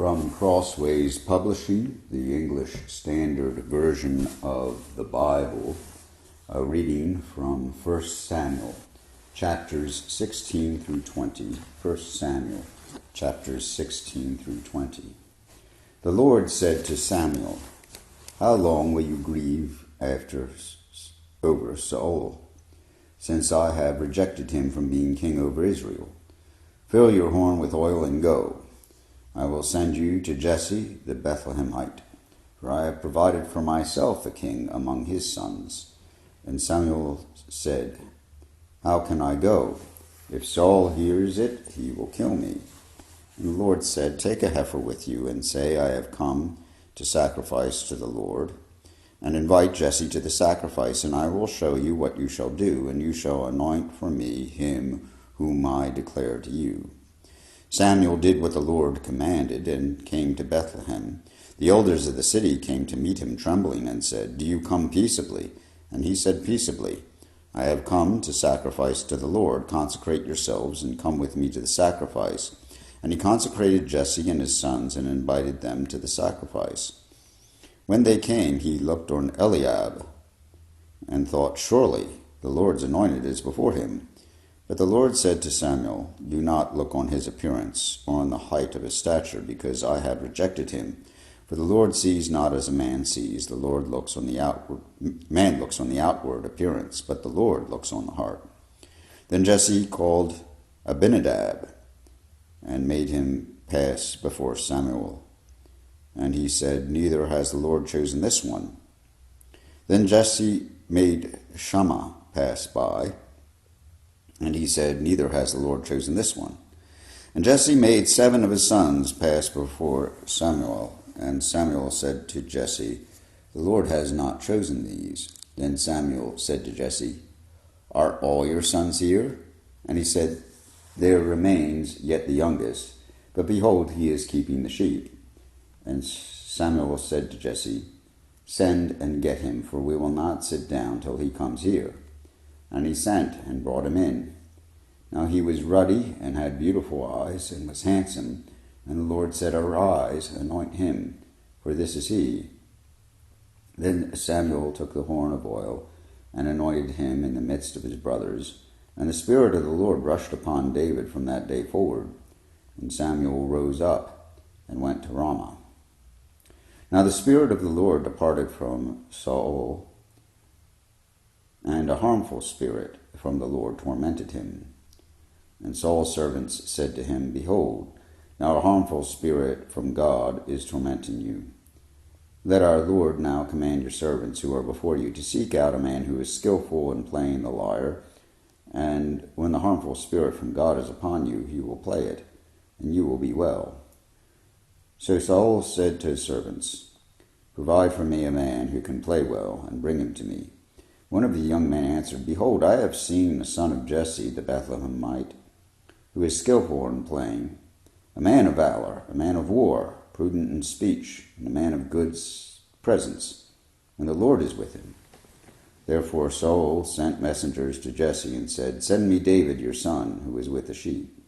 From Crossways Publishing, the English Standard Version of the Bible, a reading from 1 Samuel, chapters 16 through 20. 1 Samuel, chapters 16 through 20. The Lord said to Samuel, "How long will you grieve over Saul, since I have rejected him from being king over Israel? Fill your horn with oil and go. I will send you to Jesse the Bethlehemite, for I have provided for myself a king among his sons." And Samuel said, "How can I go? If Saul hears it, he will kill me." And the Lord said, "Take a heifer with you, and say, 'I have come to sacrifice to the Lord.' And invite Jesse to the sacrifice, and I will show you what you shall do, and you shall anoint for me him whom I declare to you." Samuel did what the Lord commanded, and came to Bethlehem. The elders of the city came to meet him, trembling, and said, "Do you come peaceably?" And he said, "Peaceably. I have come to sacrifice to the Lord. Consecrate yourselves, and come with me to the sacrifice." And he consecrated Jesse and his sons, and invited them to the sacrifice. When they came, he looked on Eliab, and thought, "Surely the Lord's anointed is before him." But the Lord said to Samuel, "Do not look on his appearance, or on the height of his stature, because I have rejected him. For the Lord sees not as a man sees. The Lord looks on the outward, man looks on the outward appearance, but the Lord looks on the heart." Then Jesse called Abinadab, and made him pass before Samuel. And he said, "Neither has the Lord chosen this one." Then Jesse made Shammah pass by, and he said, "Neither has the Lord chosen this one." And Jesse made 7 of his sons pass before Samuel. And Samuel said to Jesse, "The Lord has not chosen these." Then Samuel said to Jesse, "Are all your sons here?" And he said, "There remains yet the youngest, but behold, he is keeping the sheep." And Samuel said to Jesse, "Send and get him, for we will not sit down till he comes here." And he sent and brought him in. Now he was ruddy and had beautiful eyes and was handsome. And the Lord said, "Arise, anoint him, for this is he." Then Samuel took the horn of oil and anointed him in the midst of his brothers. And the Spirit of the Lord rushed upon David from that day forward. And Samuel rose up and went to Ramah. Now the Spirit of the Lord departed from Saul, and a harmful spirit from the Lord tormented him. And Saul's servants said to him, "Behold, now a harmful spirit from God is tormenting you. Let our Lord now command your servants who are before you to seek out a man who is skillful in playing the lyre, and when the harmful spirit from God is upon you, he will play it, and you will be well." So Saul said to his servants, "Provide for me a man who can play well, and bring him to me." One of the young men answered, "Behold, I have seen the son of Jesse the Bethlehemite, who is skillful in playing, a man of valor, a man of war, prudent in speech, and a man of good presence, and the Lord is with him." Therefore Saul sent messengers to Jesse and said, "Send me David your son, who is with the sheep."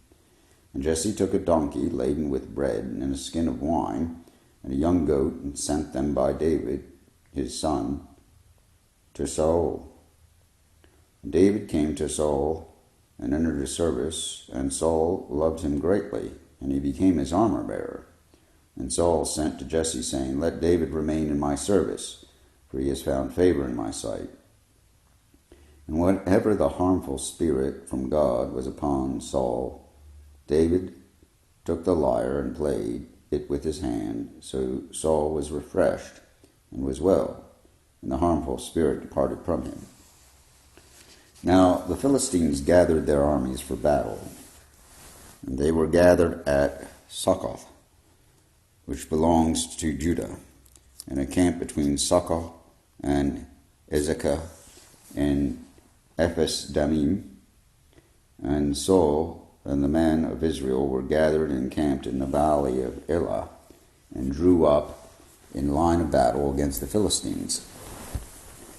And Jesse took a donkey laden with bread and a skin of wine, and a young goat, and sent them by David his son to Saul. And David came to Saul and entered his service, and Saul loved him greatly, and he became his armor-bearer. And Saul sent to Jesse, saying, "Let David remain in my service, for he has found favor in my sight." And whatever the harmful spirit from God was upon Saul, David took the lyre and played it with his hand. So Saul was refreshed and was well, and the harmful spirit departed from him. Now the Philistines gathered their armies for battle, and they were gathered at Succoth, which belongs to Judah, in a camp between Succoth and Ezekah in Ephes-Dammim. And Saul and the men of Israel were gathered and encamped in the valley of Elah, and drew up in line of battle against the Philistines.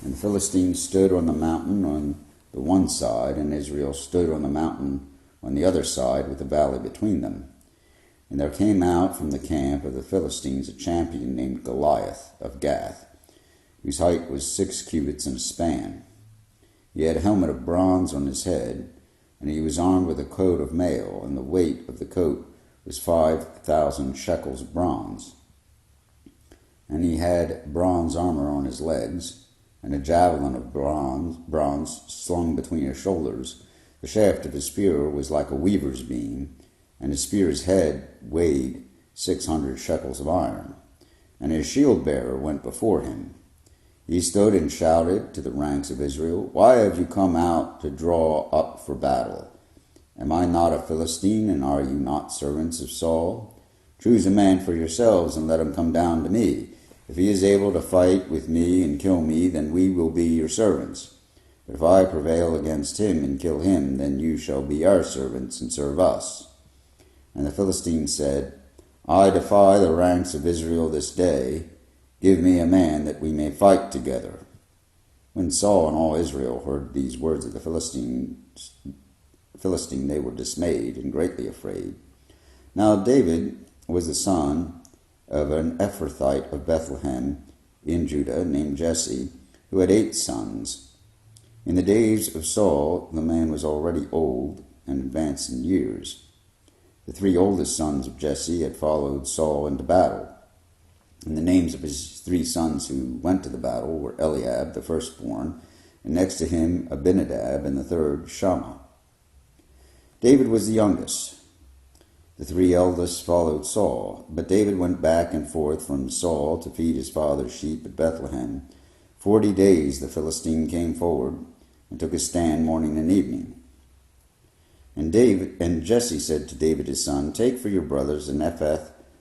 And the Philistines stood on the mountain on the one side, and Israel stood on the mountain on the other side, with the valley between them. And there came out from the camp of the Philistines a champion named Goliath of Gath, whose height was 6 cubits and a span. He had a helmet of bronze on his head, and he was armed with a coat of mail, and the weight of the coat was 5,000 shekels of bronze. And he had bronze armor on his legs, and a javelin of bronze slung between his shoulders. The shaft of his spear was like a weaver's beam, and his spear's head weighed 600 shekels of iron. And his shield-bearer went before him. He stood and shouted to the ranks of Israel, "Why have you come out to draw up for battle? Am I not a Philistine, and are you not servants of Saul? Choose a man for yourselves, and let him come down to me. If he is able to fight with me and kill me, then we will be your servants. But if I prevail against him and kill him, then you shall be our servants and serve us." And the Philistine said, "I defy the ranks of Israel this day. Give me a man that we may fight together." When Saul and all Israel heard these words of the Philistine, they were dismayed and greatly afraid. Now David was the son of an Ephrathite of Bethlehem in Judah named Jesse, who had 8 sons. In the days of Saul, the man was already old and advanced in years. The 3 oldest sons of Jesse had followed Saul into battle. And the names of his 3 sons who went to the battle were Eliab, the firstborn, and next to him Abinadab, and the third Shammah. David was the youngest. The 3 eldest followed Saul, but David went back and forth from Saul to feed his father's sheep at Bethlehem. 40 days the Philistine came forward and took his stand morning and evening. And Jesse said to David his son, "Take for your brothers an ephah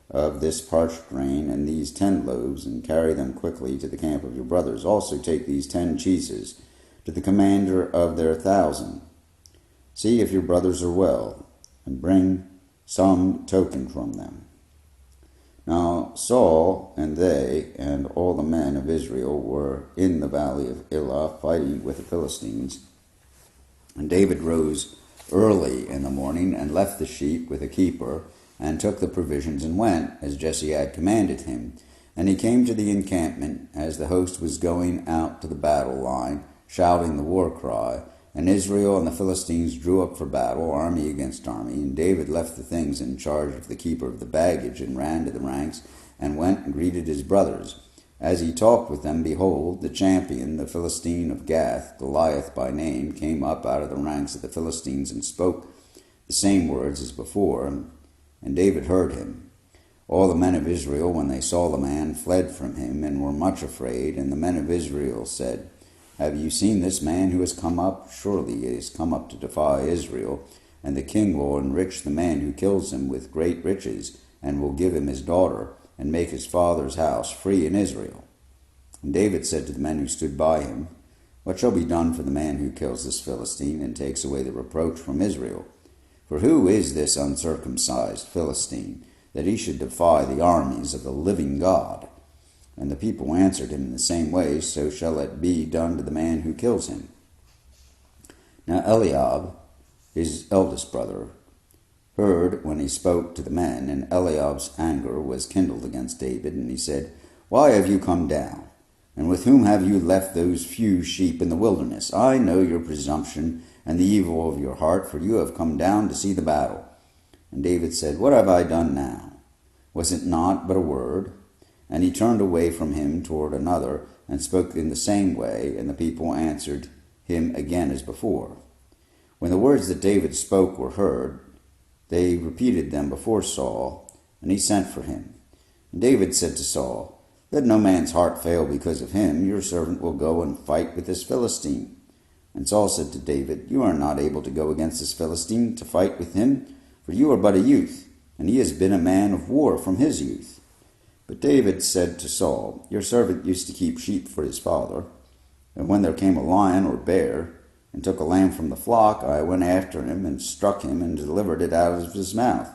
of this parched grain and these 10 loaves, and carry them quickly to the camp of your brothers. Also take these 10 cheeses to the commander of their 1,000. See if your brothers are well, and bring some token from them." Now Saul and they and all the men of Israel were in the valley of Elah fighting with the Philistines. And David rose early in the morning and left the sheep with a keeper, and took the provisions and went, as Jesse had commanded him. And he came to the encampment as the host was going out to the battle line, shouting the war cry. And Israel and the Philistines drew up for battle, army against army. And David left the things in charge of the keeper of the baggage, and ran to the ranks, and went and greeted his brothers. As he talked with them, behold, the champion, the Philistine of Gath, Goliath by name, came up out of the ranks of the Philistines, and spoke the same words as before. And David heard him. All the men of Israel, when they saw the man, fled from him, and were much afraid. And the men of Israel said, "Have you seen this man who has come up? Surely he has come up to defy Israel. And the king will enrich the man who kills him with great riches, and will give him his daughter, and make his father's house free in Israel." And David said to the men who stood by him, "What shall be done for the man who kills this Philistine, and takes away the reproach from Israel? For who is this uncircumcised Philistine, that he should defy the armies of the living God?" And the people answered him in the same way, "So shall it be done to the man who kills him." Now Eliab, his eldest brother, heard when he spoke to the men, and Eliab's anger was kindled against David, and he said, "Why have you come down? And with whom have you left those few sheep in the wilderness? I know your presumption and the evil of your heart, for you have come down to see the battle." And David said, "What have I done now? Was it not but a word?" And he turned away from him toward another, and spoke in the same way, and the people answered him again as before. When the words that David spoke were heard, they repeated them before Saul, and he sent for him. And David said to Saul, "Let no man's heart fail because of him. Your servant will go and fight with this Philistine." And Saul said to David, "You are not able to go against this Philistine to fight with him, for you are but a youth, and he has been a man of war from his youth." But David said to Saul, "Your servant used to keep sheep for his father, and when there came a lion or bear, and took a lamb from the flock, I went after him, and struck him, and delivered it out of his mouth.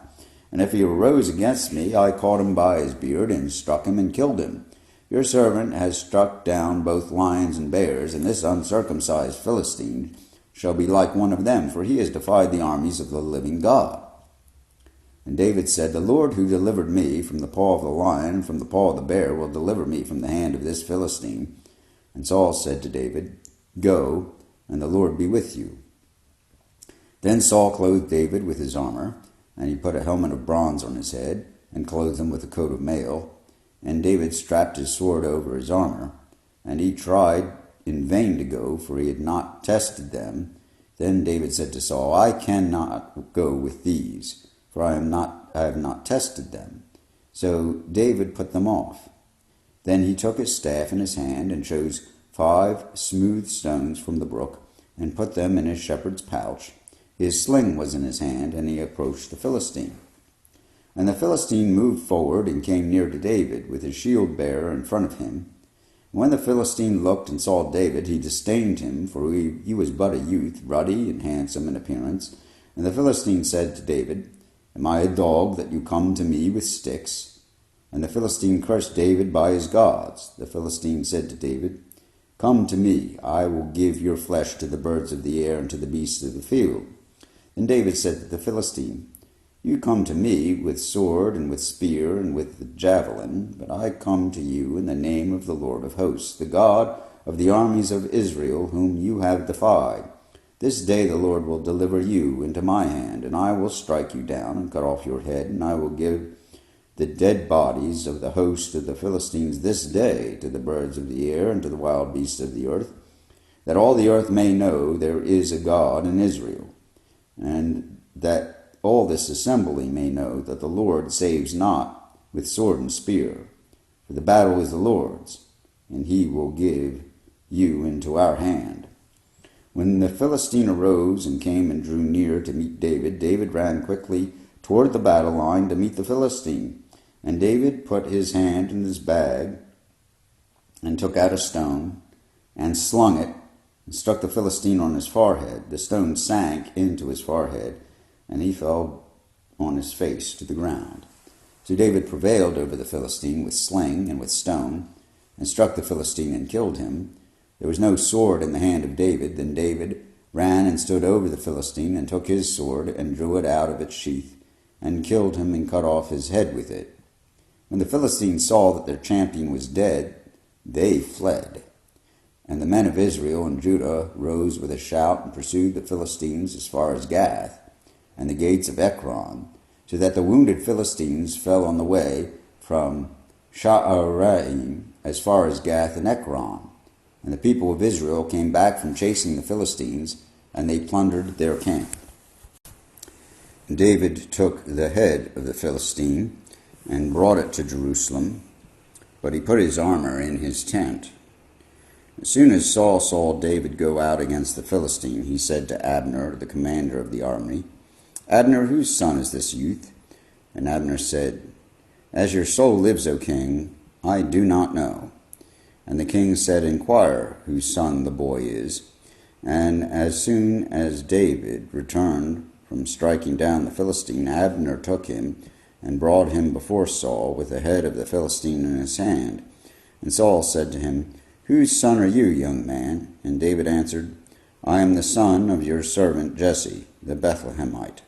And if he arose against me, I caught him by his beard, and struck him, and killed him. Your servant has struck down both lions and bears, and this uncircumcised Philistine shall be like one of them, for he has defied the armies of the living God." And David said, The Lord who delivered me from the paw of the lion and from the paw of the bear will deliver me from the hand of this Philistine. And Saul said to David, Go, and the Lord be with you. Then Saul clothed David with his armor, and he put a helmet of bronze on his head, and clothed him with a coat of mail. And David strapped his sword over his armor, and he tried in vain to go, for he had not tested them. Then David said to Saul, I cannot go with these, for I have not tested them. So David put them off. Then he took his staff in his hand, and chose 5 smooth stones from the brook, and put them in his shepherd's pouch. His sling was in his hand, and he approached the Philistine. And the Philistine moved forward and came near to David, with his shield-bearer in front of him. When the Philistine looked and saw David, he disdained him, for he was but a youth, ruddy and handsome in appearance. And the Philistine said to David, Am I a dog that you come to me with sticks? And the Philistine cursed David by his gods. The Philistine said to David, Come to me, I will give your flesh to the birds of the air and to the beasts of the field. Then David said to the Philistine, You come to me with sword and with spear and with the javelin, but I come to you in the name of the Lord of hosts, the God of the armies of Israel, whom you have defied. This day the Lord will deliver you into my hand, and I will strike you down and cut off your head, and I will give the dead bodies of the host of the Philistines this day to the birds of the air and to the wild beasts of the earth, that all the earth may know there is a God in Israel, and that all this assembly may know that the Lord saves not with sword and spear, for the battle is the Lord's, and he will give you into our hand. When the Philistine arose and came and drew near to meet David, David ran quickly toward the battle line to meet the Philistine. And David put his hand in his bag and took out a stone and slung it and struck the Philistine on his forehead. The stone sank into his forehead, and he fell on his face to the ground. So David prevailed over the Philistine with sling and with stone, and struck the Philistine and killed him. There was no sword in the hand of David. Then David ran and stood over the Philistine, and took his sword, and drew it out of its sheath, and killed him, and cut off his head with it. When the Philistines saw that their champion was dead, they fled. And the men of Israel and Judah rose with a shout and pursued the Philistines as far as Gath and the gates of Ekron, so that the wounded Philistines fell on the way from Sha'araim as far as Gath and Ekron. And the people of Israel came back from chasing the Philistines, and they plundered their camp. And David took the head of the Philistine and brought it to Jerusalem, but he put his armor in his tent. As soon as Saul saw David go out against the Philistine, he said to Abner, the commander of the army, Abner, whose son is this youth? And Abner said, As your soul lives, O king, I do not know. And the king said, Inquire whose son the boy is. And as soon as David returned from striking down the Philistine, Abner took him and brought him before Saul with the head of the Philistine in his hand. And Saul said to him, Whose son are you, young man? And David answered, I am the son of your servant Jesse, the Bethlehemite.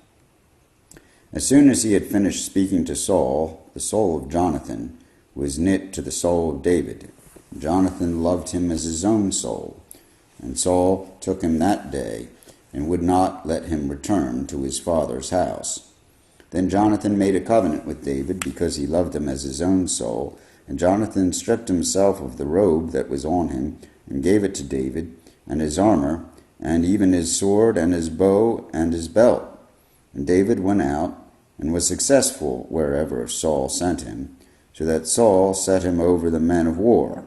As soon as he had finished speaking to Saul, the soul of Jonathan was knit to the soul of David. Jonathan loved him as his own soul. And Saul took him that day, and would not let him return to his father's house. Then Jonathan made a covenant with David, because he loved him as his own soul. And Jonathan stripped himself of the robe that was on him, and gave it to David, and his armor, and even his sword, and his bow, and his belt. And David went out, and was successful wherever Saul sent him, so that Saul set him over the men of war.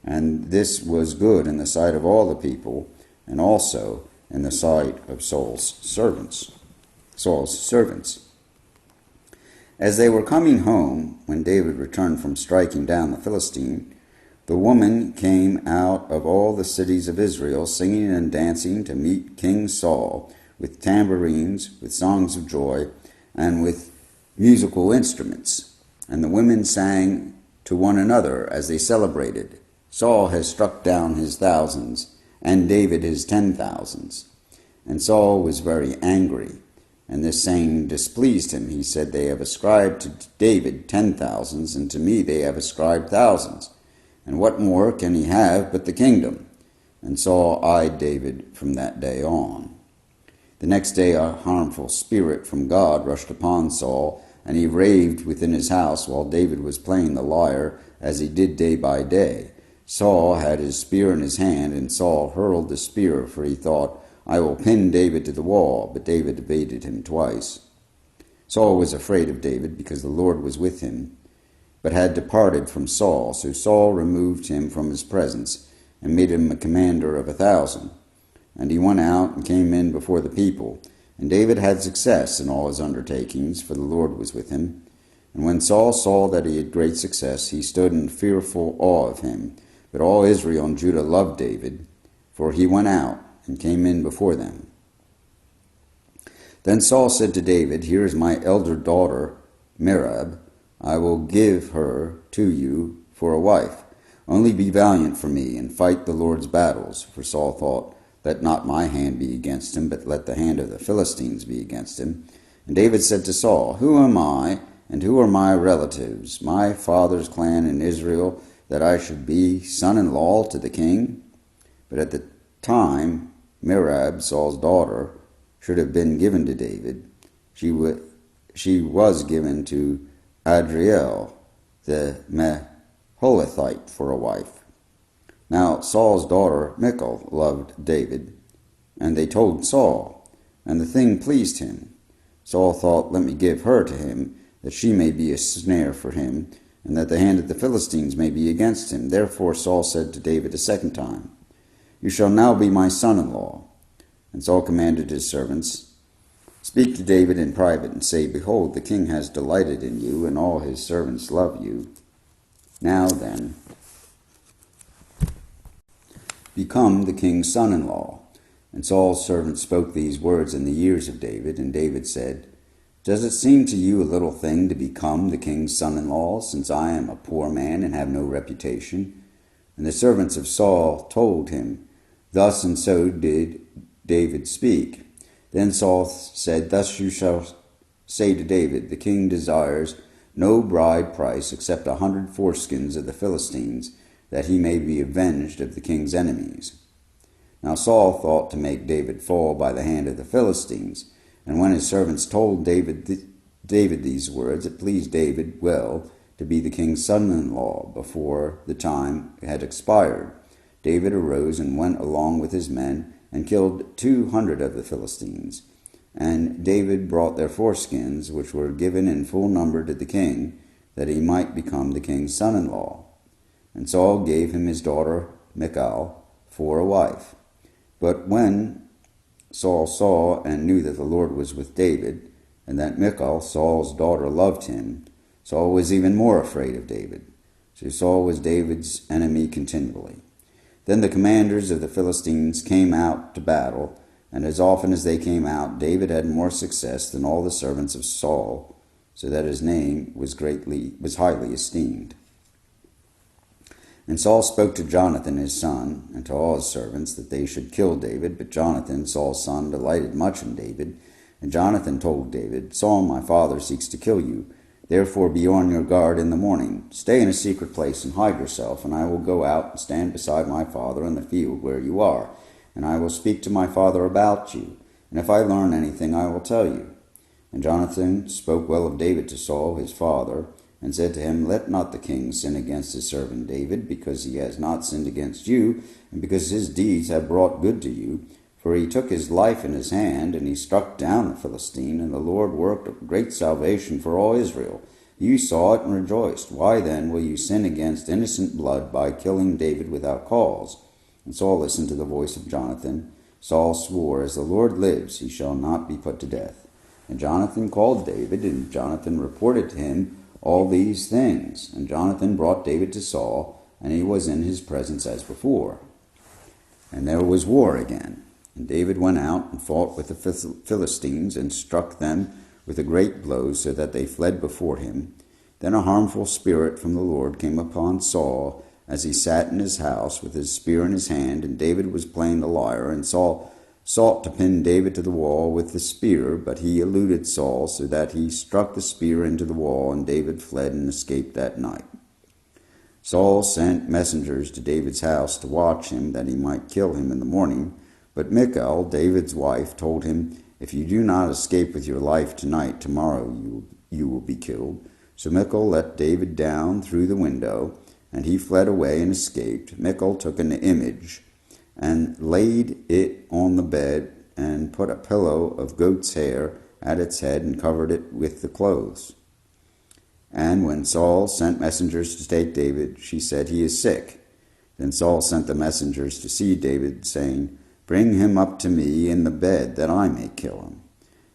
And this was good in the sight of all the people, and also in the sight of Saul's servants. As they were coming home, when David returned from striking down the Philistine, the woman came out of all the cities of Israel, singing and dancing to meet King Saul, with tambourines, with songs of joy, and with musical instruments. And the women sang to one another as they celebrated, Saul has struck down his thousands, and David his 10,000s. And Saul was very angry. And this saying displeased him. He said, They have ascribed to David 10,000s, and to me they have ascribed thousands. And what more can he have but the kingdom? And Saul eyed David from that day on. The next day a harmful spirit from God rushed upon Saul, and he raved within his house while David was playing the lyre, as he did day by day. Saul had his spear in his hand, and Saul hurled the spear, for he thought, I will pin David to the wall, but David evaded him twice. Saul was afraid of David, because the Lord was with him, but had departed from Saul. So Saul removed him from his presence, and made him a commander of 1,000. And he went out and came in before the people. And David had success in all his undertakings, for the Lord was with him. And when Saul saw that he had great success, he stood in fearful awe of him. But all Israel and Judah loved David, for he went out and came in before them. Then Saul said to David, Here is my elder daughter, Merab. I will give her to you for a wife. Only be valiant for me, and fight the Lord's battles. For Saul thought, Let not my hand be against him, but let the hand of the Philistines be against him. And David said to Saul, Who am I, and who are my relatives, my father's clan in Israel, that I should be son-in-law to the king? But at the time Merab, Saul's daughter, should have been given to David, she was given to Adriel, the Meholathite, for a wife. Now Saul's daughter Michal loved David, and they told Saul, and the thing pleased him. Saul thought, Let me give her to him, that she may be a snare for him, and that the hand of the Philistines may be against him. Therefore Saul said to David a second time, You shall now be my son-in-law. And Saul commanded his servants, Speak to David in private, and say, Behold, the king has delighted in you, and all his servants love you. Now then, become the king's son-in-law. And Saul's servants spoke these words in the ears of David, and David said, Does it seem to you a little thing to become the king's son-in-law, since I am a poor man and have no reputation? And the servants of Saul told him, Thus and so did David speak. Then Saul said, Thus you shall say to David, The king desires no bride price except 100 foreskins of the Philistines, that he may be avenged of the king's enemies. Now Saul thought to make David fall by the hand of the Philistines. And when his servants told David these words, it pleased David well to be the king's son-in-law before the time had expired. David arose and went along with his men, and killed 200 of the Philistines. And David brought their foreskins, which were given in full number to the king, that he might become the king's son-in-law. And Saul gave him his daughter Michal for a wife. But when Saul saw and knew that the Lord was with David, and that Michal, Saul's daughter, loved him, Saul was even more afraid of David. So Saul was David's enemy continually. Then the commanders of the Philistines came out to battle, and as often as they came out, David had more success than all the servants of Saul, so that his name was highly esteemed. And Saul spoke to Jonathan his son, and to all his servants, that they should kill David. But Jonathan, Saul's son, delighted much in David. And Jonathan told David, Saul my father seeks to kill you. Therefore be on your guard in the morning. Stay in a secret place and hide yourself, and I will go out and stand beside my father in the field where you are. And I will speak to my father about you. And if I learn anything, I will tell you. And Jonathan spoke well of David to Saul his father, and said to him, Let not the king sin against his servant David, because he has not sinned against you, and because his deeds have brought good to you. For he took his life in his hand, and he struck down the Philistine, and the Lord worked a great salvation for all Israel. You saw it and rejoiced. Why then will you sin against innocent blood by killing David without cause? And Saul listened to the voice of Jonathan. Saul swore, As the Lord lives, he shall not be put to death. And Jonathan called David, and Jonathan reported to him all these things. And Jonathan brought David to Saul, and he was in his presence as before. And there was war again. And David went out and fought with the Philistines, and struck them with a great blow, so that they fled before him. Then a harmful spirit from the Lord came upon Saul, as he sat in his house with his spear in his hand, and David was playing the lyre. And Saul sought to pin David to the wall with the spear, but he eluded Saul, so that he struck the spear into the wall, and David fled and escaped that night. Saul sent messengers to David's house to watch him, that he might kill him in the morning. But Michal, David's wife, told him, "If you do not escape with your life tonight, tomorrow you will be killed." So Michal let David down through the window, and he fled away and escaped. Michal took an image and laid it on the bed, and put a pillow of goat's hair at its head, and covered it with the clothes. And when Saul sent messengers to take David, she said, "He is sick." Then Saul sent the messengers to see David, saying, "Bring him up to me in the bed, that I may kill him."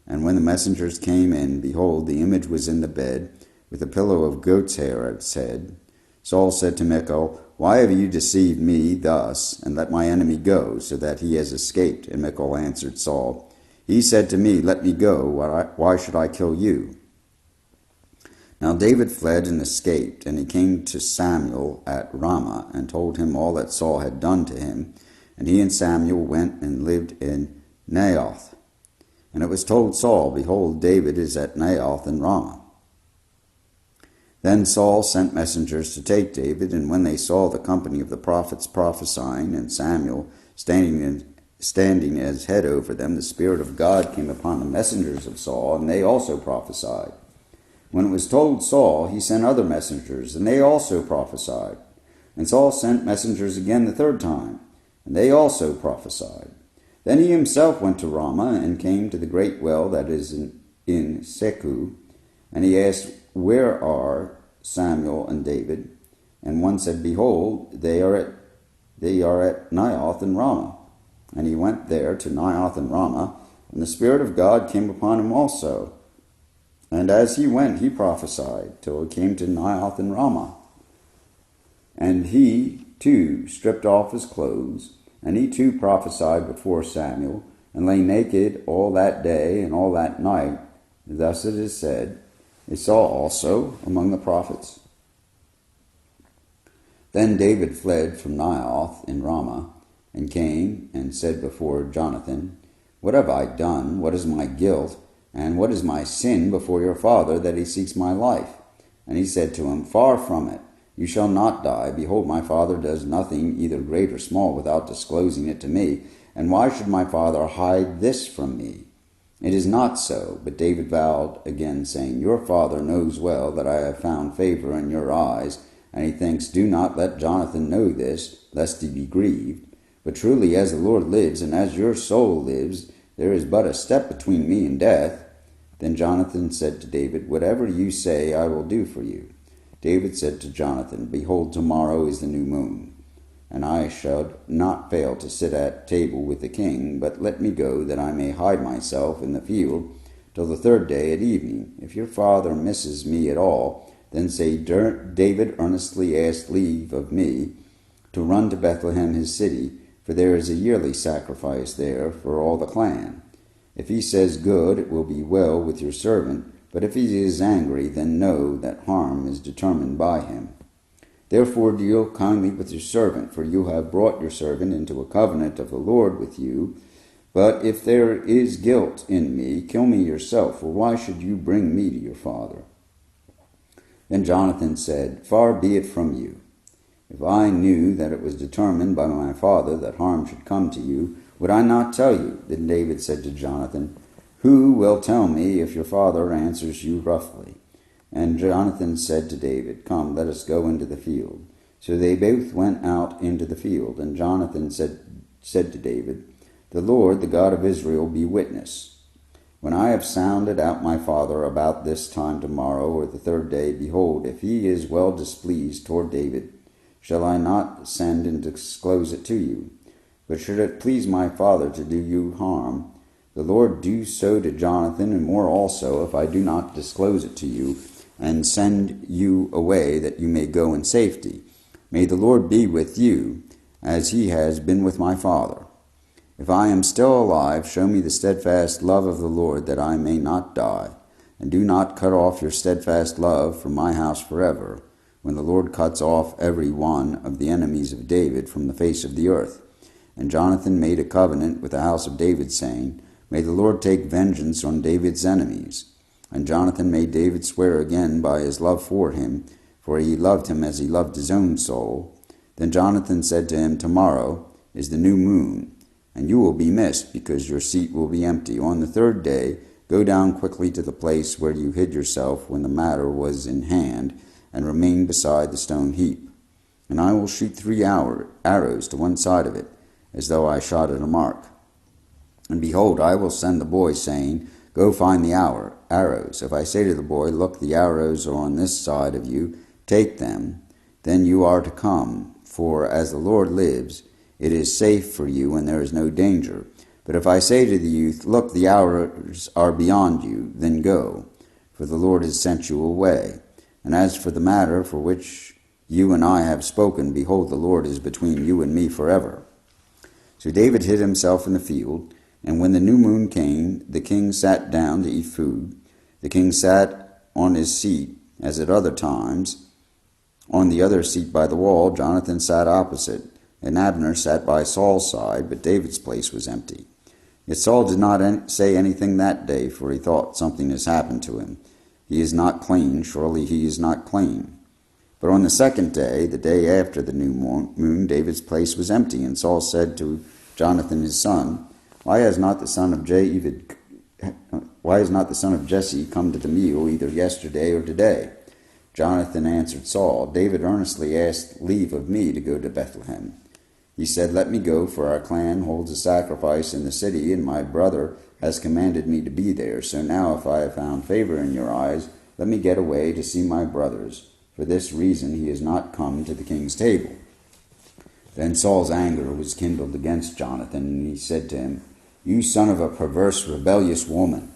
And when the messengers came in, behold, the image was in the bed, with a pillow of goat's hair at its head. Saul said to Michal, "Why have you deceived me thus, and let my enemy go, so that he has escaped?" And Michal answered Saul, "He said to me, 'Let me go. Why should I kill you?'" Now David fled and escaped, and he came to Samuel at Ramah, and told him all that Saul had done to him. And he and Samuel went and lived in Naioth. And it was told Saul, "Behold, David is at Naioth in Ramah." Then Saul sent messengers to take David, and when they saw the company of the prophets prophesying, and Samuel standing as head over them, the Spirit of God came upon the messengers of Saul, and they also prophesied. When it was told Saul, he sent other messengers, and they also prophesied. And Saul sent messengers again the third time, and they also prophesied. Then he himself went to Ramah, and came to the great well that is in Seku, and he asked, "Where are Samuel and David?" And one said, "Behold, they are at Naioth in Ramah." And he went there to Naioth in Ramah, and the Spirit of God came upon him also. And as he went, he prophesied, till he came to Naioth in Ramah. And he, too, stripped off his clothes, and he, too, prophesied before Samuel, and lay naked all that day and all that night. Thus it is said, "Is Saul also among the prophets?" Then David fled from Naioth in Ramah, and came and said before Jonathan, "What have I done? What is my guilt? And what is my sin before your father, that he seeks my life?" And he said to him, "Far from it. You shall not die. Behold, my father does nothing, either great or small, without disclosing it to me. And why should my father hide this from me? It is not so." But David vowed again, saying, "Your father knows well that I have found favor in your eyes." And he thinks, "Do not let Jonathan know this, lest he be grieved. But truly, as the Lord lives, and as your soul lives, there is but a step between me and death." Then Jonathan said to David, "Whatever you say, I will do for you." David said to Jonathan, "Behold, tomorrow is the new moon, and I shall not fail to sit at table with the king, but let me go, that I may hide myself in the field till the third day at evening. If your father misses me at all, then say, 'David earnestly asked leave of me to run to Bethlehem his city, for there is a yearly sacrifice there for all the clan.' If he says, 'Good,' it will be well with your servant, but if he is angry, then know that harm is determined by him. Therefore deal kindly with your servant, for you have brought your servant into a covenant of the Lord with you. But if there is guilt in me, kill me yourself, for why should you bring me to your father?" Then Jonathan said, "Far be it from you. If I knew that it was determined by my father that harm should come to you, would I not tell you?" Then David said to Jonathan, "Who will tell me if your father answers you roughly?" And Jonathan said to David, "Come, let us go into the field." So they both went out into the field. And Jonathan said to David, "The Lord, the God of Israel, be witness. When I have sounded out my father about this time tomorrow or the third day, behold, if he is well displeased toward David, shall I not send and disclose it to you? But should it please my father to do you harm, the Lord do so to Jonathan, and more also, if I do not disclose it to you, and send you away that you may go in safety. May the Lord be with you, as he has been with my father. If I am still alive, show me the steadfast love of the Lord, that I may not die. And do not cut off your steadfast love from my house forever, when the Lord cuts off every one of the enemies of David from the face of the earth. And Jonathan made a covenant with the house of David, saying, May the Lord take vengeance on David's enemies. And Jonathan made David swear again by his love for him, for he loved him as he loved his own soul. Then Jonathan said to him, Tomorrow is the new moon, and you will be missed, because your seat will be empty. On the third day, go down quickly to the place where you hid yourself when the matter was in hand, and remain beside the stone heap. And I will shoot 3 arrows to one side of it, as though I shot at a mark. And behold, I will send the boy, saying, Go find the arrows. If I say to the boy, Look, the arrows are on this side of you, take them, then you are to come. For as the Lord lives, it is safe for you, and there is no danger. But if I say to the youth, Look, the arrows are beyond you, then go, for the Lord has sent you away. And as for the matter for which you and I have spoken, behold, the Lord is between you and me forever. So David hid himself in the field, and when the new moon came, the king sat down to eat food. The king sat on his seat, as at other times. On the other seat by the wall, Jonathan sat opposite, and Abner sat by Saul's side, but David's place was empty. Yet Saul did not say anything that day, for he thought, Something has happened to him. He is not clean, surely he is not clean. But on the second day, the day after the new moon, David's place was empty, and Saul said to Jonathan his son, Why has not the son of Jesse come to the meal either yesterday or today? Jonathan answered Saul, David earnestly asked leave of me to go to Bethlehem. He said, Let me go, for our clan holds a sacrifice in the city, and my brother has commanded me to be there. So now, if I have found favor in your eyes, let me get away to see my brothers. For this reason he has not come to the king's table. Then Saul's anger was kindled against Jonathan, and he said to him, You son of a perverse, rebellious woman,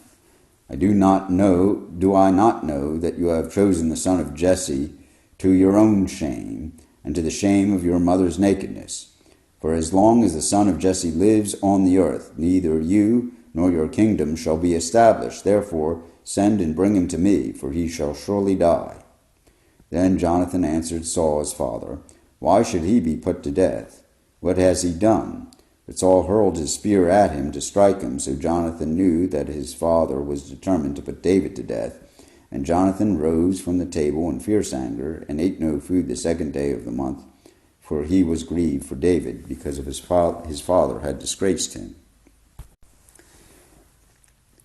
do I not know that you have chosen the son of Jesse to your own shame, and to the shame of your mother's nakedness? For as long as the son of Jesse lives on the earth, neither you nor your kingdom shall be established. Therefore send and bring him to me, for he shall surely die. Then Jonathan answered Saul his father, Why should he be put to death? What has he done? But Saul hurled his spear at him to strike him, so Jonathan knew that his father was determined to put David to death. And Jonathan rose from the table in fierce anger, and ate no food the second day of the month, for he was grieved for David, because of his father had disgraced him.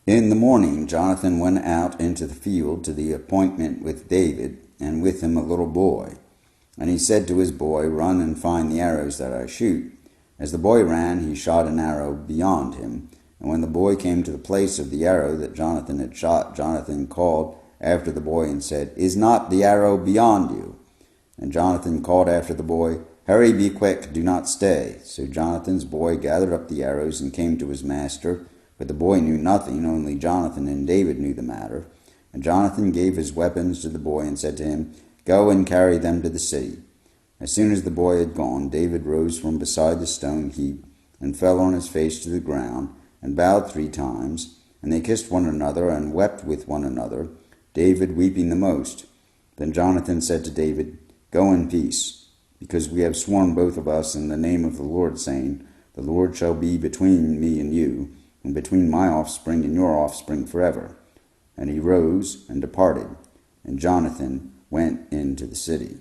In the morning Jonathan went out into the field to the appointment with David, and with him a little boy. And he said to his boy, Run and find the arrows that I shoot. As the boy ran, he shot an arrow beyond him. And when the boy came to the place of the arrow that Jonathan had shot, Jonathan called after the boy and said, Is not the arrow beyond you? And Jonathan called after the boy, Hurry, be quick, do not stay. So Jonathan's boy gathered up the arrows and came to his master. But the boy knew nothing, only Jonathan and David knew the matter. And Jonathan gave his weapons to the boy and said to him, Go and carry them to the city. As soon as the boy had gone, David rose from beside the stone heap and fell on his face to the ground and bowed 3 times. And they kissed one another and wept with one another, David weeping the most. Then Jonathan said to David, Go in peace, because we have sworn both of us in the name of the Lord, saying, The Lord shall be between me and you, and between my offspring and your offspring forever. And he rose and departed, and Jonathan went into the city.